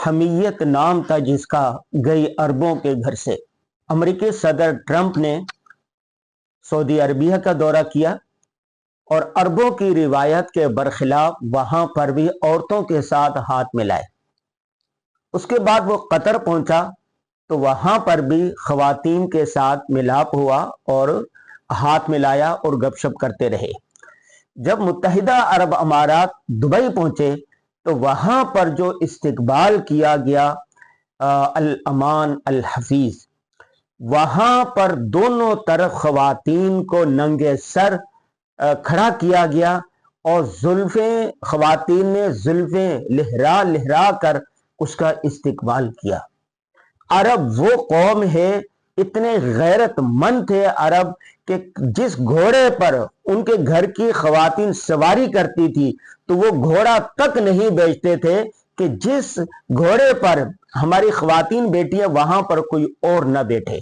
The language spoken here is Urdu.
حمیت نام تھا جس کا گئی عربوں کے گھر سے۔ امریکی صدر ٹرمپ نے سعودی عربیہ کا دورہ کیا اور عربوں کی روایت کے برخلاف وہاں پر بھی عورتوں کے ساتھ ہاتھ ملائے۔ اس کے بعد وہ قطر پہنچا تو وہاں پر بھی خواتین کے ساتھ ملاپ ہوا اور ہاتھ ملایا اور گپ شپ کرتے رہے۔ جب متحدہ عرب امارات دبئی پہنچے تو وہاں پر جو استقبال کیا گیا الامان الحفیظ، وہاں پر دونوں طرف خواتین کو ننگے سر کھڑا کیا گیا اور خواتین نے زلفیں لہرا لہرا کر اس کا استقبال کیا۔ عرب وہ قوم ہے، اتنے غیرت مند تھے عرب کہ جس گھوڑے پر ان کے گھر کی خواتین سواری کرتی تھی تو وہ گھوڑا تک نہیں بیچتے تھے کہ جس گھوڑے پر ہماری خواتین بیٹیاں وہاں پر کوئی اور نہ بیٹھے۔